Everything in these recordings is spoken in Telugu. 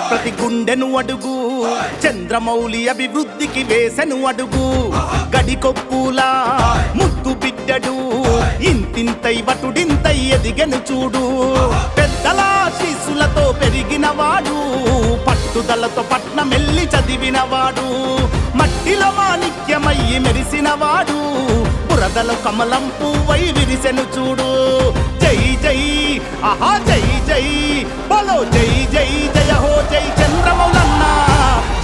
ప్రతి గుండెను అడుగు చంద్రమౌళి అభివృద్ధికి వేసెను అడుగు గడికొప్పులా ముద్దు బిడ్డడు ఇంతింతై వటుడింతై ఎదిగెను చూడు పెద్దల శిశులతో పెరిగినవాడు పట్టుదలతో పట్నమెల్లి చదివినవాడు మట్టిలో మాణిక్యమయ్యి మెరిసినవాడు బురదలో కమలం పువ్వై విరిసెను చూడు జై జై ఆహా జై జై బలో జై జై జయ హో జై చంద్రమౌళన్నా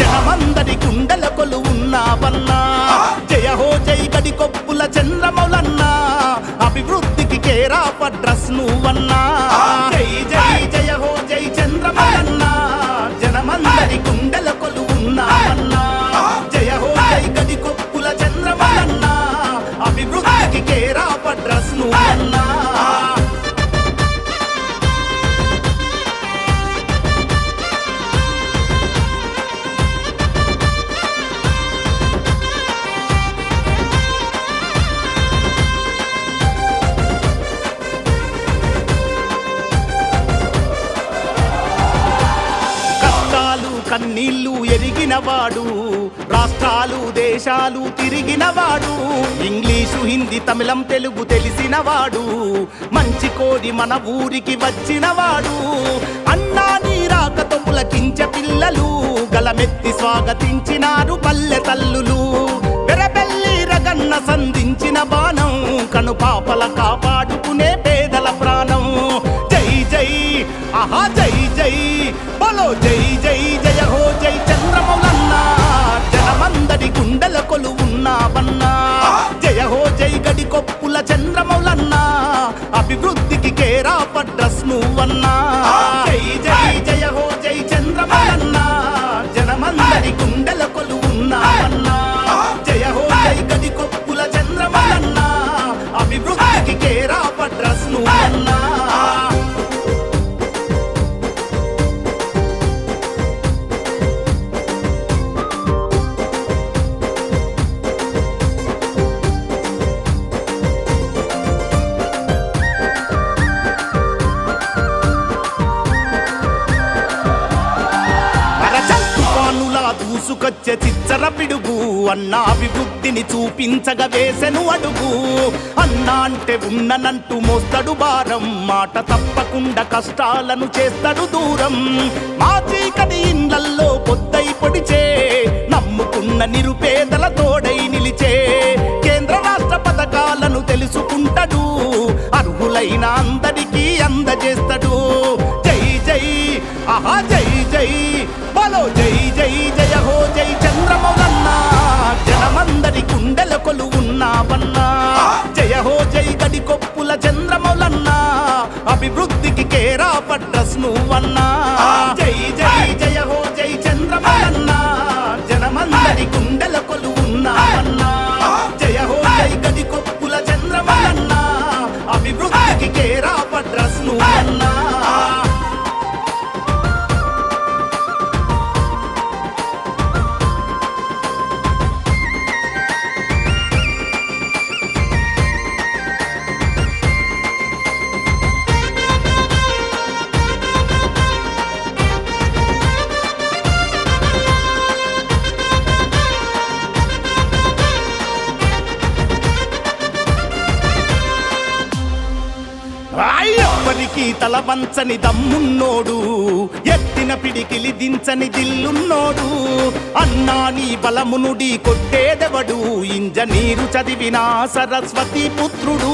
జనమందరి గుండెల కొలువున్నావన్నా జయ హో జై గడికొప్పుల చంద్రమౌళన్నా అభివృద్ధికి కేరాఫ్ అడ్రస్ నువ్వన్నా జై జై జయ హో జై చంద్రమౌళన్నా జనమందరి గుండెల కొలువున్నావన్నా జయ హో జై గడికొప్పుల చంద్రమౌళన్నా అభివృద్ధికి కేరాఫ్ అడ్రస్ నువ్వన్నా కన్నీళ్లు ఎరిగినవాడు రాష్ట్రాలు దేశాలు తిరిగినవాడు ఇంగ్లీషు హిందీ తమిళం తెలుగు తెలిసినవాడు మంచి కోరి మన ఊరికి వచ్చినవాడు అన్నా నీ రాకతో పులకించే పిల్లలు గలమెత్తి స్వాగతించినారు పల్లె తల్లులు వెరబెల్లి రగన్న సంధించిన బాణం కను పాపల కాపాడుకునే పేదల ప్రాణం జై జై ఆహా జై జై బలో జై జై జయ హో జై చంద్రమౌళన్నా జనమందరి గుండెల కొలువున్నావన్నా జయ హో జై గడికొప్పుల చంద్రమౌళన్నా అభివృద్ధికి కేరాఫ్ అడ్రస్ నువ్వన్నా జై జై జయ హో జై చంద్రమౌళన్నా జనమందరి గుండెల కొలువున్నావన్నా జయ హో జై గడికొప్పుల చంద్రమౌళన్నా అభివృద్ధికి కేరాఫ్ అడ్రస్ నువ్వన్నా దూసుకొచ్చే చిచ్చర పిడుగు అన్నా అభివృద్ధిని చూపించగా వేసెను అడుగు అన్నా అంటే ఉన్ననంటూ మోస్తడు భారం మాట తప్పకుండా కష్టాలను చేస్తాడు దూరం మా చీకటి ఇండ్లల్లో పొద్దై పొడిచే నమ్ముకున్న నిరుపేదల తోడై నిలిచే కేంద్ర రాష్ట్ర పథకాలను తెలుసుకుంటాడు అర్హులైన అందరికీ అందజేస్తాడు జై జై ఆహా జై జై బలో జై జై జయ హో జై చంద్రమౌళన్నా జనమందరి గుండెల కొలువున్నావన్నా జయ హో జై గడికొప్పుల చంద్రమౌళన్నా అభివృద్ధికి కేరాఫ్ అడ్రస్ నువ్వన్నా జై జై జయ హో జై చంద్రమౌళన్నా జనమందరి గుండెల కొలువున్నావన్నా జయ హో జై గడికొప్పుల చంద్రమౌళన్నా అభివృద్ధికి కేరాఫ్ అడ్రస్ నువ్వన్నా ఎవ్వరికి తల వంచని దమ్మున్నోడు ఎత్తిన పిడికిలి దించని దిల్లున్నోడు అన్నా నీ బలమునుడి కొట్టేదెవడు ఇంజనీరు చదివిన సరస్వతి పుత్రుడు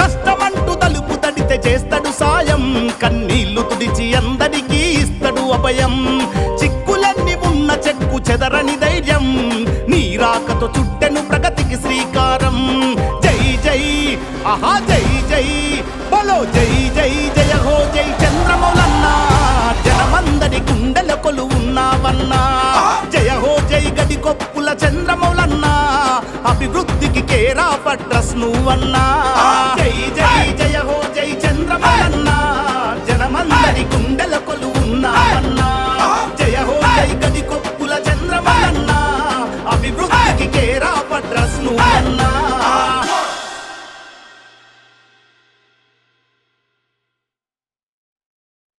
కష్టమంటూ తలుపు తడితే చేస్తాడు సాయం కన్నీళ్లు తుడిచి అందరికీ ఇస్తాడు అభయం చిక్కులన్నీ ఉన్న చెక్కు చెదరని ధైర్యం నీ రాకతో చుట్టెను ప్రగతికి శ్రీకారం జై జై ఆహా జై జై బలో జై జై జయ హో జై చంద్రమౌళన్నా జనమందరి గుండెల కొలువున్నావన్నా జయ హో జై గడికొప్పుల చంద్రమౌళన్నా అభివృద్ధికి కేరాఫ్ అడ్రస్ నువ్వన్నా జై జై జయ హో జై చంద్రమౌళన్నా జనమందరి గుండెల